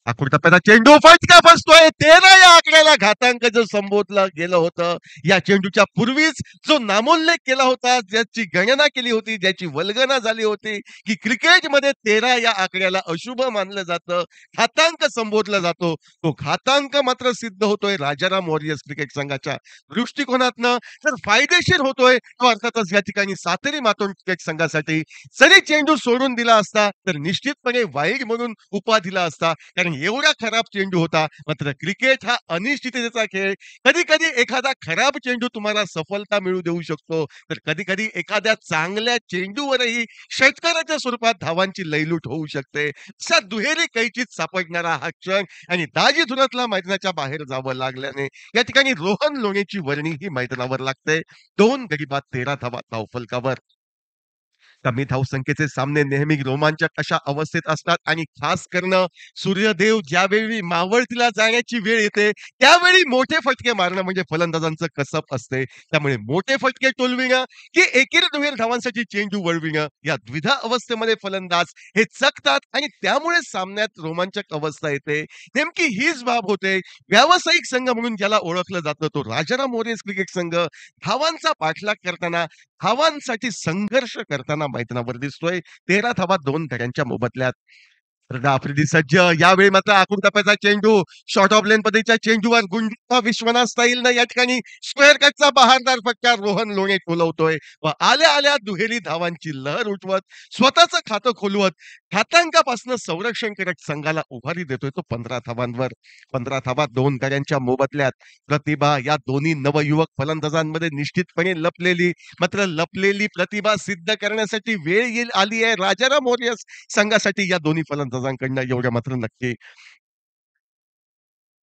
आखूड टप्प्याचा चेंडू फटका बसतोय. 13 या आकड्याला घातांक जो संबोधलं गेलं होतं. या चेंडूच्या पूर्वीच जो नामोल्लेख केला होता, ज्याची गणना केली होती, ज्याची वल्गना झाली होती, की क्रिकेटमध्ये 13 या आकड्याला अशुभ मानलं जातं, घातांक संबोधला जातो. तो घातांक मात्र सिद्ध होतोय राजाराम वॉरियर्स क्रिकेट संघाच्या दृष्टिकोनातनं. तर फायदेशीर होतोय तो अर्थातच या ठिकाणी सातेरी मातोंड क्रिकेट संघासाठी. जरी चेंडू सोडून दिला असता तर निश्चितपणे वाईड म्हणून उपाधीला असता, कारण एवढा खराब चेंडू होता. मात्र क्रिकेट हा अनिश्चिततेचा खेळ. कधी-कधी एखादा खराब चेंडू तुम्हाला सफलता मिळवू देऊ शकतो, तर कधी-कधी एखाद्या चांगल्या चेंडूवरही षटकाराच्या स्वरूपात धावांची लयलूट होऊ शकते. अशा दुहेरी कैचीत सापडणारा हा क्षण आणि दाजी धुरतला मैदानाच्या बाहेर जावं लागल्याने या ठिकाणी रोहन लोणेची वर्णी ही मैदानावर लागते. 2 गडी बाद 13 धावा धावफलकावर. कमी धावसंख्येचे सामने नेहमी रोमांचक अशा अवस्थेत असतात आणि खास करणं सूर्यदेव ज्यावेळी मावळतीला जाण्याची वेळ येते, त्यावेळी मोठे फटके मारणं म्हणजे फलंदाजांचं कसब असते. त्यामुळे मोठे फटके टोलविणं की एकेरी दुहेरी धावांसाठी चेंडू वळविणं या द्विधा अवस्थेमध्ये फलंदाज हे चकतात आणि त्यामुळे सामन्यात रोमांचक अवस्था येते. नेमकी हीच बाब होते. व्यावसायिक संघ म्हणून ज्याला ओळखलं जातं तो राजाराम वॉरियर्स क्रिकेट संघ धावांचा पाठलाग करताना, धावांसाठी संघर्ष करताना मैदानावर दिसतोय. 13 धावा 2 गड्यांच्या मोबदल्यात. रदा आफ्रिदी सज्ज. यावेळी मात्र आखूड टप्प्याचा चेंडू शॉर्ट ऑफ लेन पद्धतीच्या चेंडूवर गुंडा विश्वनाथ स्टाईलनं या ठिकाणी स्क्वेअर कटचा बहारदार फटका रोहन लोणे टोलवतोय व आल्या आल्या दुहेरी धावांची लहर उठवत स्वतःचं खातं खोलवत घातांकापासून संरक्षण करत संघाला उभारी देतोय तो 15 धावांवर. 15 धावा 2 गड्यांच्या मोबदल्यात. प्रतिभा या दोन्ही नवयुवक फलंदाजांमध्ये निश्चितपणे लपलेली प्रतिभा सिद्ध करण्यासाठी वेळ आली आहे राजाराम वॉरियर्स संघासाठी या दोन्ही फलंदाजांकडनं, एवढं मात्र नक्की.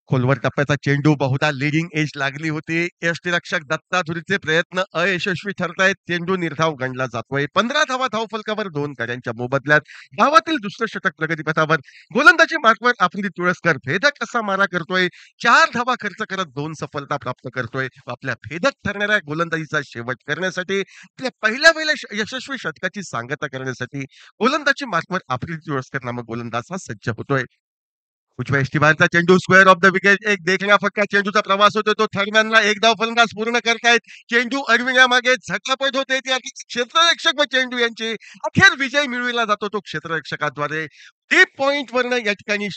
खोलवर टप्प्याचा चेंडू बहुधा लीडिंग एज लागली होती. यष्टीरक्षक दत्ता धुरीचे प्रयत्न अयशस्वी ठरतायत. चेंडू निर्धाव गणला जातोय. 15 धावा धावफलकावर 2 गड्यांच्या मोबदल्यात. धावातील दुसरं षटक प्रगतीपथावर. गोलंदाजी मार्कवर आफ्रिदी तुळसकर भेदक असा मारा करतोय. 4 धावा खर्च करत 2 सफलता प्राप्त करतोय. आपल्या भेदक ठरणाऱ्या गोलंदाजीचा शेवट करण्यासाठी, आपल्या पहिल्या यशस्वी षटकाची सांगता करण्यासाठी गोलंदाजी मार्कवर आफ्रिदी तुळसकर नामक गोलंदाज हा सज्ज होतोय. उजव्या यष्टीबाहेरचा चेंडू स्क्वेअर ऑफ द विकेट. एक देखण्या फटका चेंडूचा प्रवास होतो. तो थर्डमॅनला एक धाव फलंदाज पूर्ण करतायत. चेंडू अडविण्यामागे झटापट होते. ती क्षेत्ररक्षक व चेंडू यांची अखेर विजय मिळविला जातो तो क्षेत्ररक्षकाद्वारे. डीप पॉइंट वरनं या ठिकाणी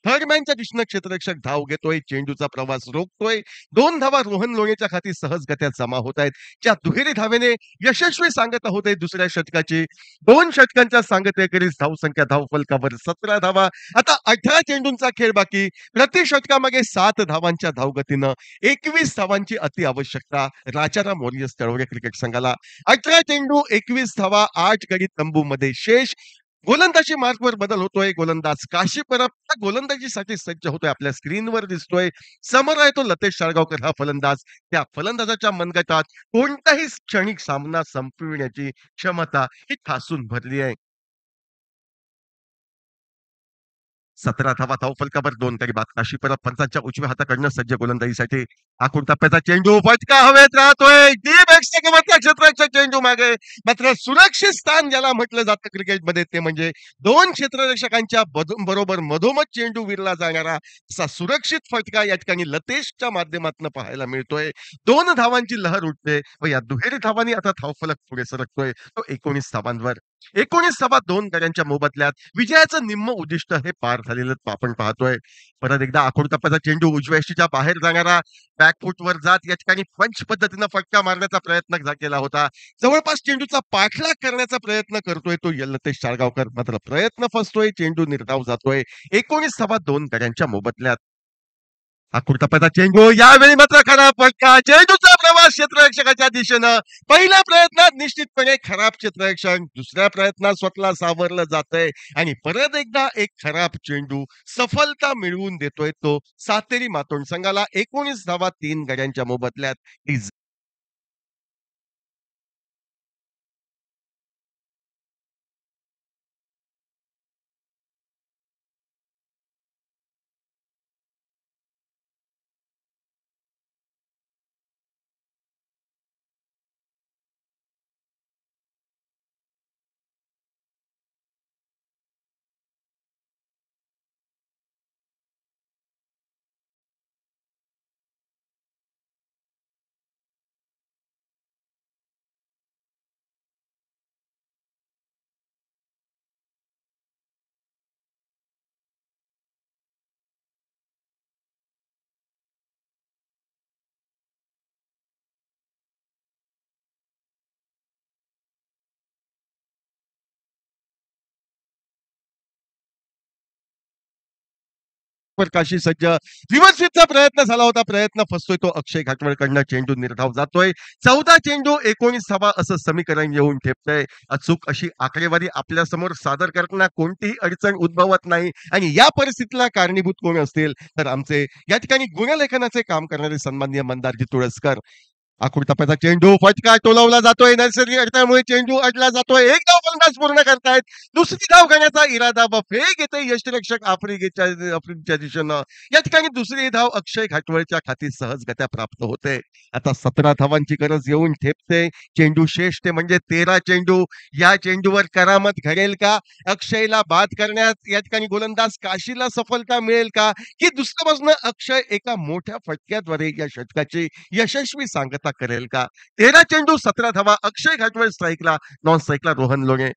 थर्डमॅनच्या दिशेनं क्षेत्ररक्षक धाव घेतोय. चेंडूचा प्रवास रोखतोय. 2 धावा रोहन लोणेच्या खाती सहजगत्या जमा होत आहेत. ज्या दुहेरी धावेने यशस्वी सांगता होते दुसऱ्या षटकाची. 2 षटकांच्या सांगतेखेरीज धावसंख्या धावफलकावर 17 धावा. आता 18 चेंडूंचा खेळ बाकी. प्रति षटकामागे 7 धावांच्या धावगतीनं 21 धावांची अति आवश्यकता राजाराम वॉरियर्स तळोजा क्रिकेट संघाला. 18 चेंडू 21 धावा 8 गडी तंबूमध्ये शेष. गोलंदाजी मार्कवर बदल होतोय. गोलंदाज काशी परब गोलंदाजीसाठी सज्ज होतोय. आपल्या स्क्रीनवर दिसतोय. समोर आहे तो लतेश शाळगावकर हा फलंदाज. त्या फलंदाजाच्या मनगटात कोणताही क्षणिक सामना संपविण्याची क्षमता ही ठासून भरली आहे. 17 धावा धावफलकावर 2 तरी बाद. काशी परब पंचांच्या उजव्या हाताकडनं सज्ज गोलंदाजीसाठी. आखूड टप्प्याचा चेंडू फटका हवेत राहतोय. डीप एक्स्ट्रा क्षेत्राच्या चेंडू मागे. मात्र सुरक्षित स्थान ज्याला म्हटलं जातं क्रिकेटमध्ये ते म्हणजे 2 क्षेत्ररक्षकांच्या बरोबर मधोमध चेंडू विरला जाणारा असा सुरक्षित फटका या ठिकाणी लतेशच्या माध्यमातून पाहायला मिळतोय. 2 धावांची लहर उठते व या दुहेरी धावांनी आता धावफलक पुढे सरकतोय तो 19 धावांवर. 19.2 गड्यांच्या मोबदल्यात विजयाचं निम्म उद्दिष्ट हे पार झालेलं आपण पाहतोय. परत एकदा आखूड टप्प्याचा चेंडू उजव्या यष्टीच्या बाहेर जाणारा बॅकफूटवर जात या ठिकाणी पंच पद्धतीनं फटका मारण्याचा प्रयत्न केला होता. जवळपास चेंडूचा पाठलाग करण्याचा प्रयत्न करतोय तो यल्लतेश शाळगावकर. मात्र प्रयत्न फसतोय, चेंडू निर्धाव जातोय. 19.2 गड्यांच्या मोबदल्यात. हा कुर्तपचा चेंडू यावेळी मात्र खराब फटका. चेंडूचा प्रवास क्षेत्ररक्षकाच्या दिशेनं. पहिल्या प्रयत्नात निश्चितपणे खराब क्षेत्ररक्षण. दुसऱ्या प्रयत्नात स्वतःला सावरलं जातंय आणि परत एकदा एक खराब चेंडू सफलता मिळवून देतोय तो सातेरी मातोंड संघाला 19.3 गड्यांच्या मोबदल्यात. ही प्रकाशी सज्ज रिव्हर्स स्वीपचा प्रयत्न झाला होता. प्रयत्न फसतोय तो अक्षय घाटवळकडनं. चेंडू निर्धाव जातोय. 14 चेंडू 19 धावा असं समीकरण येऊन ठेपतंय. अचूक अशी आकडेवारी आपल्या समोर सादर करताना कोणतीही अडचण उद्भवत नाही आणि या परिस्थितीला कारणीभूत कोण असतील तर आमचे या ठिकाणी गुणलेखनाचे काम करणारे सन्माननीय मंदारजी तुळसकर. आखूड टप्प्याचा चेंडू फटका टोलवला जातोय. नैसर्गिक अडथळ्यामुळे चेंडू अडला जातोय. एक धाव फलंदाज पूर्ण करतायत. दुसरी धाव घेण्याचा इरादा व फेक येते यष्टिरक्षक आफ्रिकेच्या दिशेनं. या ठिकाणी दुसरी धाव अक्षय घाटवळच्या खाती सहजगत्या प्राप्त होते. आता 17 धावांची गरज येऊन ठेपते. चेंडू शेष ते म्हणजे 13 चेंडू. या चेंडूवर करामत घडेल का? अक्षयला बाद करण्यात या ठिकाणी गोलंदाज काशीला सफलता मिळेल का? की दुसऱ्या बाजूनं अक्षय एका मोठ्या फटक्याद्वारे या षटकाची यशस्वी सांगता करेल का? 13 चेंडू 17 धावा. अक्षय घाटवळ स्ट्राईकला, नॉन स्ट्राईकला रोहन लोणे.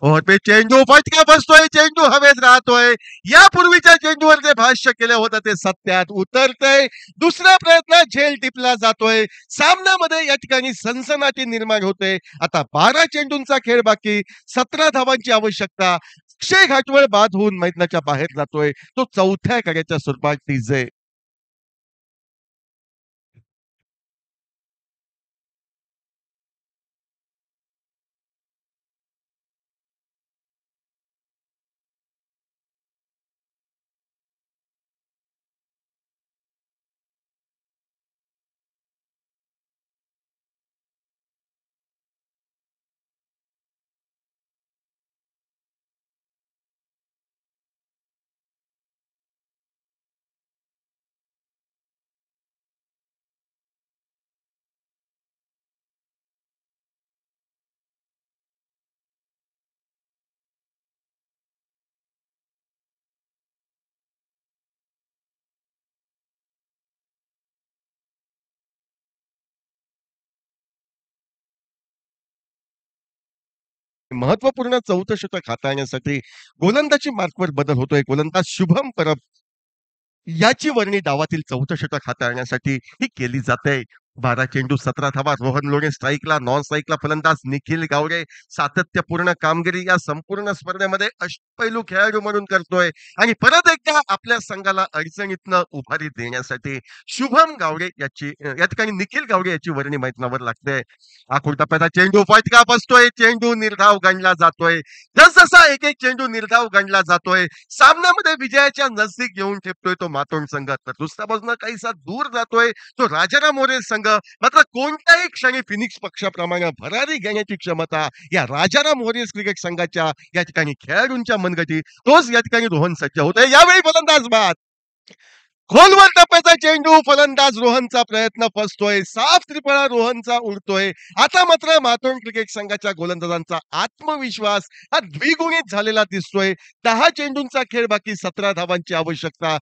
और पे चेंडू फटका बसतोय. चेंडू हवेत राहतोय. यापूर्वीच्या चेंडूवर जे भाष्य केलं होतं ते सत्यात उतरतंय. दुसऱ्या प्रयत्नात झेल टिपला जातोय. सामन्यामध्ये या ठिकाणी सनसनाटी निर्माण होते. आता 12 चेंडूंचा खेळ बाकी. 17 धावांची आवश्यकता. अक्षय घाटवळ बाद होऊन मैदानाच्या बाहेर जातोय. तो चौथ्या कड्याच्या स्वरूपात टीजे. महत्वपूर्ण चौथं षटक हाताळण्यासाठी गोलंदाजी मार्कवर बदल होतोय. गोलंदाज शुभम परब याची वर्णी डावातील चौथं षटक हाताळण्यासाठी ही केली जाते. 12 चेंडू 17 धावा. रोहन लोणे स्ट्राईकला, नॉन स्ट्राईकला फलंदाज निखिल गावडे सातत्यपूर्ण कामगिरी या संपूर्ण स्पर्धेमध्ये अष्टपैलू खेळाडू म्हणून करतोय आणि परत एकदा आपल्या संघाला अडचणीतनं उभारी देण्यासाठी शुभम गावडे याची या ठिकाणी निखिल गावडे याची वर्णी मैदानावर लागते. आखूड टप्प्याचा चेंडू फटका बसतोय. चेंडू निर्धाव गणला जातोय. जसजसा एक एक चेंडू निर्धाव गणला जातोय सामन्यामध्ये विजयाच्या नजदीक येऊन ठेपतोय तो मातोंड संघ. तर दुसऱ्या बाजूला काहीसा दूर जातोय तो राजाराम मोरे संघ. मात्र कोणत्याही क्षणी फिनिक्स पक्षाप्रमाणे भरारी घेण्याची क्षमता या राजाराम वॉरियर्स क्रिकेट संघाच्या या ठिकाणी खेळाडूंच्या मनगटी तोच या ठिकाणी रोहन सज्ज होतोय. यावेळी फलंदाज बाद. खोलवर टप्प्याचा चेंडू फलंदाज रोहनचा प्रयत्न फसतोय. साफ त्रिफळा रोहनचा उडतोय. आता मात्र मातोंड क्रिकेट संघाच्या गोलंदाजांचा आत्मविश्वास हा द्विगुणित झालेला दिसतोय. 10 चेंडूंचा खेळ बाकी. 17 धावांची आवश्यकता.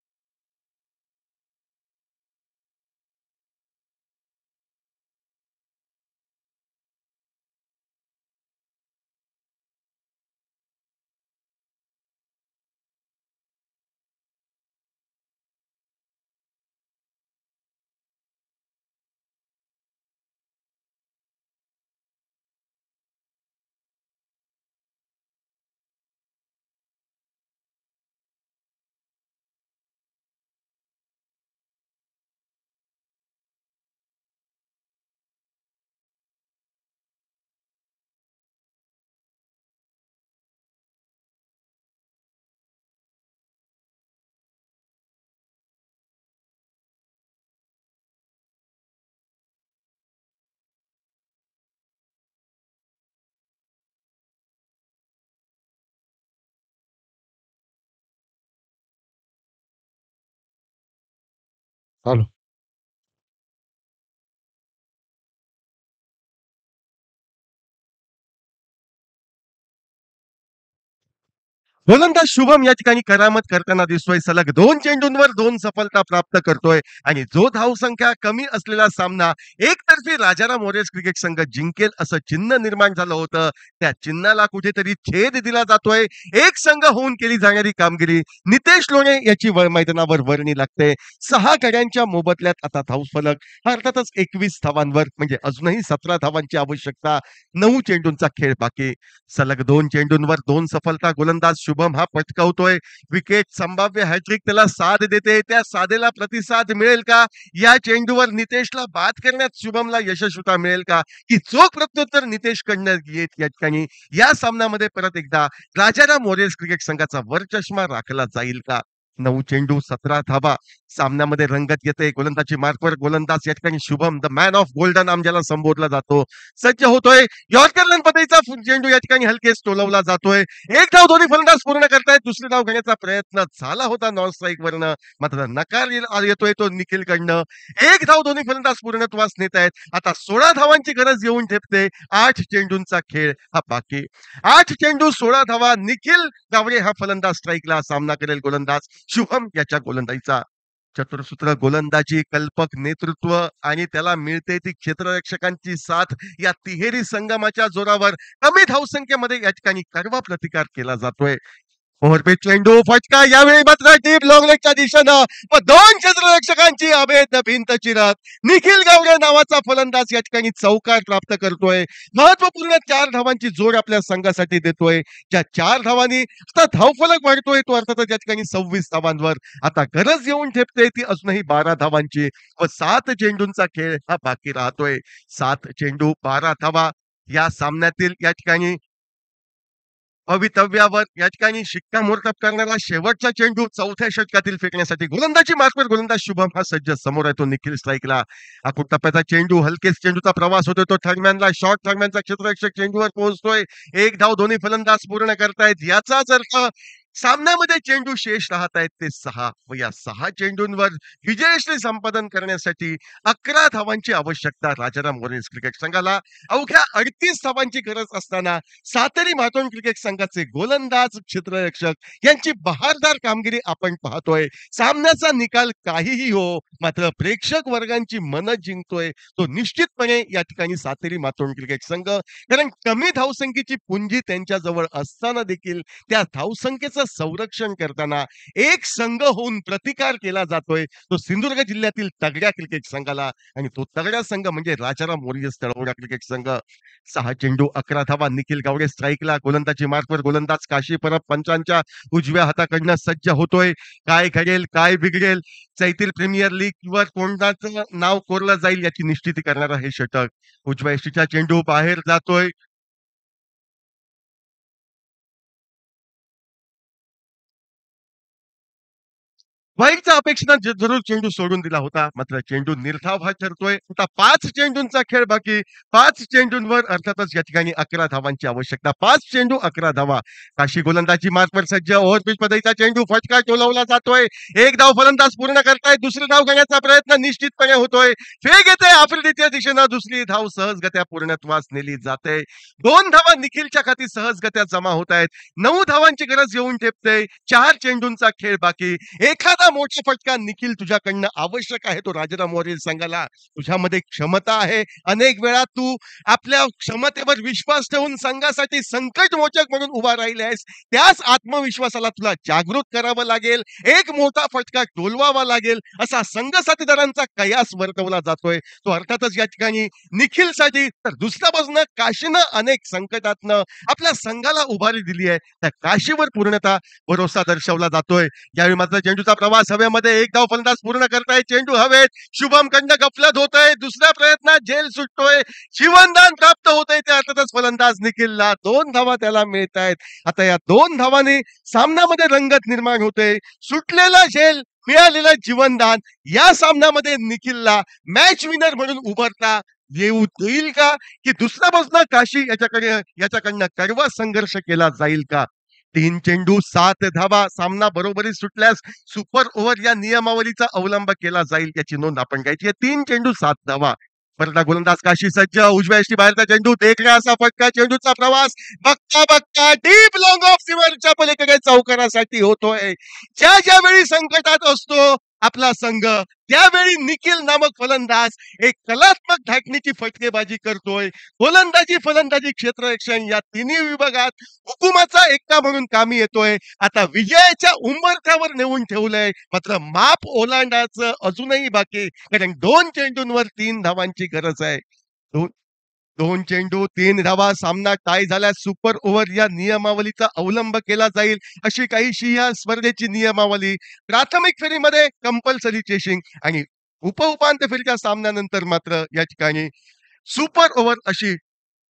चालू. गोलंदाज शुभम या ठिकाणी करामत करताना दिसतोय. सलग 2 चेंडूंवर 2 सफलता प्राप्त करतोय आणि जो धावसंख्या कमी असलेला सामना एकतर्फी राजाराम वॉरियर्स क्रिकेट संघ जिंकेल असं चिन्ह निर्माण झालं होतं. त्या चिन्हाला कुठेतरी छेद दिला जातोय. एक संघ होऊन केली जाणारी कामगिरी नितेश लोणे याची मैदानावर वर्णी लागते. 6 गड्यांच्या मोबदल्यात आता धावफलक हा अर्थातच 21 धावांवर म्हणजे अजूनही 17 धावांची आवश्यकता. 9 चेंडूंचा खेळ बाकी. सलग 2 चेंडूंवर 2 सफलता गोलंदाज शुभम हा पटकावतोय. विकेट संभाव्य हॅट्रिक त्याला साथ देते. त्या साथेला प्रतिसाद मिळेल का? या चेंडूवर नितेशला बाद करण्यात शुभमला यशस्वीता मिळेल का? की चोख प्रत्युत्तर नितेशकडनं येत या ठिकाणी या सामन्यामध्ये परत एकदा राजाराम वॉरियर्स क्रिकेट संघाचा वरचष्मा राखला जाईल का? 9 चेंडू 17 धावा सामन्यामध्ये रंगत येते. गोलंदाजी मार्फत गोलंदाज या ठिकाणी Shubham the man of golden नाम ज्याला संबोधला जातो सज्ज होतोय. यॉर्कर पद्धतीचा चेंडू या ठिकाणी हलकेच टोलवला जातोय. एक धाव दोन्ही फलंदाज पूर्ण करतायत. दुसरी धाव घेण्याचा प्रयत्न झाला होता नॉन स्ट्राईक वरनं, मात्र नकार येतोय तो निखिलकडनं. एक धाव दोन्ही फलंदाज पूर्णत्वास नेत आहेत. आता 16 धावांची गरज येऊन ठेपते. 8 चेंडूंचा खेळ हा बाकी. 8 चेंडू 16 धावा. निखिल गावडे हा फलंदाज स्ट्राईकला सामना करेल गोलंदाज शुभम याच्या गोलंदाजीचा. चतुरसूत्र गोलंदाजी, कल्पक नेतृत्व आणि त्याला मिळते ती क्षेत्ररक्षकांची साथ या तिहेरी संगमाच्या जोरावर कमी धावसंख्येमध्ये या ठिकाणी कडवा प्रतिकार केला जातोय. ओव्हरपिच चेंडू फटका यावेळी मात्र डीप लॉंग लेगच्या दिशेनं व 2 क्षेत्ररक्षकांची अभेद भिंत चिरत निखिल गावडे नावाचा फलंदाज या ठिकाणी चौकार प्राप्त करतोय. महत्वपूर्ण 4 धावांची जोड आपल्या संघासाठी देतोय. ज्या 4 धावांनी आता धावफलक वाढतोय तो अर्थातच या ठिकाणी 26 धावांवर. आता गरज येऊन ठेपते ती अजूनही 12 धावांची व 7 चेंडूंचा खेळ हा बाकी राहतोय. 7 चेंडू 12 धावा या सामन्यातील या ठिकाणी भवितव्यावर या ठिकाणी शिक्कामोर्तब करणारा शेवटचा चेंडू 4थ्या षटकातील फेकण्यासाठी गोलंदाजी मार्फत गोलंदाज शुभम हा सज्ज समोर येतो निखिल स्ट्राईकला. आखूड टप्प्याचा चेंडू हलकेच चेंडूचा प्रवास होतोय. तो थर्डमॅनला शॉर्ट थर्डमॅनचा क्षेत्ररक्षक चेंडूवर पोहोचतोय. एक धाव दोन्ही फलंदाज पूर्ण करतायत. याचाच अर्थ सामन्यामध्ये चेंडू शेष राहत आहेत ते 6 व या 6 चेंडूंवर विजयश्री संपादन करण्यासाठी 11 धावांची आवश्यकता राजाराम वॉरियर्स क्रिकेट संघाला. अवघ्या 38 धावांची गरज असताना सातेरी मातोंड क्रिकेट संघाचे गोलंदाज क्षेत्ररक्षक यांची बहारदार कामगिरी आपण पाहतोय. सामन्याचा निकाल काहीही हो, मात्र प्रेक्षक वर्गांची मनं जिंकतोय तो निश्चितपणे या ठिकाणी सातेरी मातोंड क्रिकेट संघ. कारण कमी धावसंख्येची पुंजी त्यांच्या जवळ असताना देखील त्या धावसंख्येचं संरक्षण करताना एक संघ होऊन प्रतिकार केला जातोय तो सिंधुदुर्ग जिल्ह्यातील तगड्या क्रिकेट संघाला. आणि तो तगड्या संघ म्हणजे राजाराम वॉरियर्स तळवडा क्रिकेट संघ. 6 चेंडू 11 धावा. निखिल गावडे स्ट्राईकला. गोलंदाजी मार्फत गोलंदाज काशी परब पंचांच्या उजव्या हाताकडनं सज्ज होतोय. काय घडेल काय बिघडेल, चैतील प्रीमियर लीग वर कोणाचं नाव कोरलं जाईल याची निश्चिती करणारा हे षटक. उजव्या यष्टीचा चेंडू बाहेर जातोय. वाईटचा अपेक्षेनं जरूर चेंडू सोडून दिला होता, मात्र चेंडू निर्धाव हा ठरतोय. आता 5 चेंडूंचा खेळ बाकी. 5 चेंडूंवर अर्थातच या ठिकाणी 11 धावांची आवश्यकता. 5 चेंडू 11 धावा. काशी गोलंदाजी मार्फत सज्ज. ओव्हरपिच पद्धतीचा चेंडू फटका टोलवला जातोय. एक धाव फलंदाज पूर्ण करताय. दुसरी धाव घेण्याचा प्रयत्न निश्चितपणे होतोय. फेक येते आफ्रिकेच्या दिशेनं. दुसरी धाव सहजगत्या पूर्णत्वास नेली जाते. 2 धावा निखिलच्या खाती सहजगत्या जमा होत आहेत. 9 धावांची गरज येऊन ठेपते. 4 चेंडूंचा खेळ बाकी. एखादा मोठा फटका निखिल तुझ्याकडनं आवश्यक आहे तो राजाराम वॉरियर्स संघाला. तुझ्यामध्ये क्षमता आहे. अनेक वेळा तू आपल्या क्षमतेवर विश्वास ठेवून संघासाठी संकट मोचक म्हणून उभा राहिला आहेस. त्याच आत्मविश्वासाला तुला जागृत करावं लागेल. एक मोठा फटका टोलवावा लागेल असा संघ साथीदारांचा कयास वर्तवला जातोय तो अर्थातच या ठिकाणी निखिलसाठी. तर दुसऱ्या बाजूनं काशीनं अनेक संकटातनं आपल्या संघाला उभारी दिली आहे. त्या काशीवर पूर्णतः भरोसा दर्शवला जातोय. यावेळी मात्र चेंडूचा प्रवास हवेमध्ये. एक धाव फलंदाज पूर्ण करताय. चेंडू हवेत. शुभम कडनं गफलत होतोय. दुसऱ्या प्रयत्नात झेल सुटतोय. जीवनदान प्राप्त होतंय ते अर्थातच फलंदाज निखिलला. 2 धावा त्याला मिळत आहेत. आता या 2 धावांनी सामन्यामध्ये रंगत निर्माण होते. सुटलेला झेल, मिळालेलं जीवनदान या सामन्यामध्ये निखिलला मॅच विनर म्हणून उभरता येऊ देईल का, की दुसऱ्या बाजूला काशी याच्याकडनं कडवा संघर्ष केला जाईल का? 3 चेंडू 7 धावा. सामना बरोबरीत सुटल्यास सुपर ओव्हर या नियमावलीचा अवलंब केला जाईल याची नोंद आपण घ्यायची आहे. 3 चेंडू 7 धावा. परत गोलंदाज काशी सज्ज. उजव्या यष्टी बाहेरचा चेंडू. देखण्या असा फटका. चेंडूचा प्रवास बघता बघता डीप लॉंग ऑफ सीमरच्या पलीकडे चौकारासाठी होतोय. ज्या ज्या वेळी संकटात असतो आपला संघ त्यावेळी निखिल नामक फलंदाज एक कलात्मक धाटणीची फटकेबाजी करतोय. गोलंदाजी फलंदाजी क्षेत्ररक्षण या तिन्ही विभागात हुकुमाचा एकटा म्हणून कामी येतोय. आता विजयाच्या उंबरठ्यावर नेऊन ठेवलंय. मात्र माप ओलांडायचं अजूनही बाकी, कारण 2 चेंडूंवर 3 धावांची गरज आहे. 2 चेंडू 3 धावा. सामना टाय झाल्यास सुपर ओव्हर या नियमावलीचा अवलंब केला जाईल अशी काहीशी या स्पर्धेची नियमावली. प्राथमिक फेरीमध्ये कंपल्सरी चेसिंग आणि उपांत्य फेरीच्या सामन्यानंतर मात्र या ठिकाणी सुपर ओव्हर अशी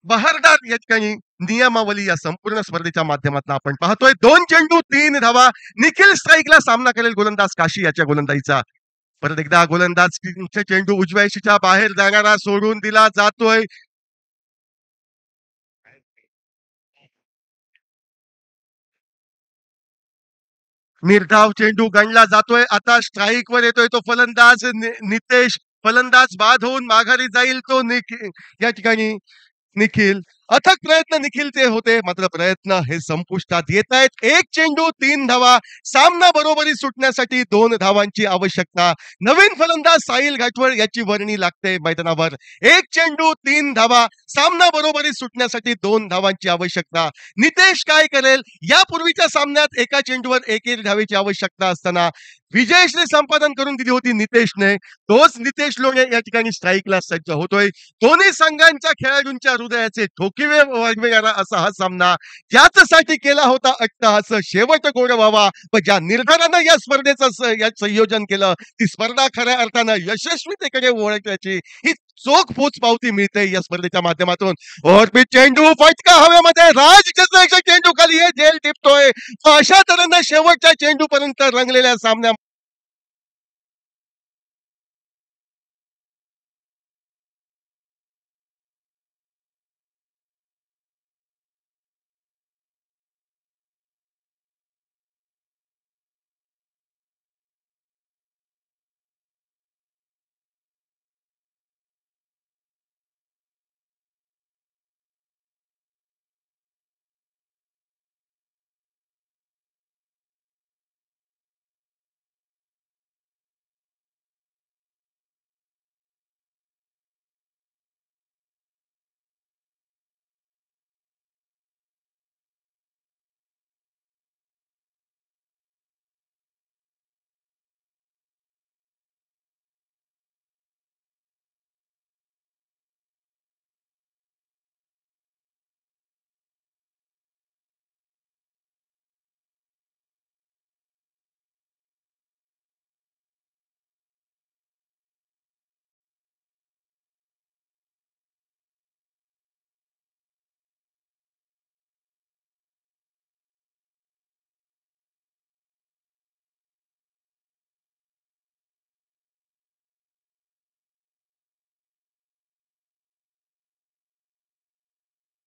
बहारदार या ठिकाणी नियमावली या संपूर्ण स्पर्धेच्या माध्यमातून आपण पाहतोय. 2 चेंडू 3 धावा. निखिल स्ट्राईकला सामना करेल गोलंदाज काशी याच्या गोलंदाजीचा. परत एकदा गोलंदाज चेंडू उजव्या यष्टीच्या बाहेर जाणारा सोडून दिला जातोय. निर्धाव चेंडू गणला जातोय. आता स्ट्राईक वर येतोय तो फलंदाज नितेश. फलंदाज बाद होऊन माघारी जाईल तो या ठिकाणी निखिल. अथक प्रयत्न निखिलचे होते, मात्र प्रयत्न हे संपुष्टात येत आहेत. 1 चेंडू 3 धावा. सामना बरोबरी सुटण्यासाठी 2 धावांची आवश्यकता. नवीन फलंदाज साहिल घाटवळ याची वर्णी लागते मैदानावर. 1 चेंडू 3 धावा. सामना बरोबरी सुटण्यासाठी 2 धावांची आवश्यकता. नितेश काय करेल? यापूर्वीच्या सामन्यात एका चेंडूवर 1 धावेची आवश्यकता असताना विजयश्री संपादन करून दिली होती नितेशने. तोच नितेश लोणे या ठिकाणी स्ट्राईकला सज्ज होतोय. दोन्ही संघांच्या खेळाडूंच्या हृदयाचे ठोकिवे वाजविणारा असा हा सामना त्याचसाठी केला होता अट्टहास. शेवट गोड व्हावा. पण ज्या निर्धारानं या स्पर्धेचं संयोजन केलं ती स्पर्धा खऱ्या अर्थानं यशस्वीतेकडे ओळखण्याची ही चोख पोच पावती मिळते या स्पर्धेच्या माध्यमातून. ओव्हरपिच चेंडू फटका हवेमध्ये. चेंडू खाली हे झेल टिपतोय. अशा तऱ्हेनं शेवटच्या चेंडूपर्यंत रंगलेल्या सामन्या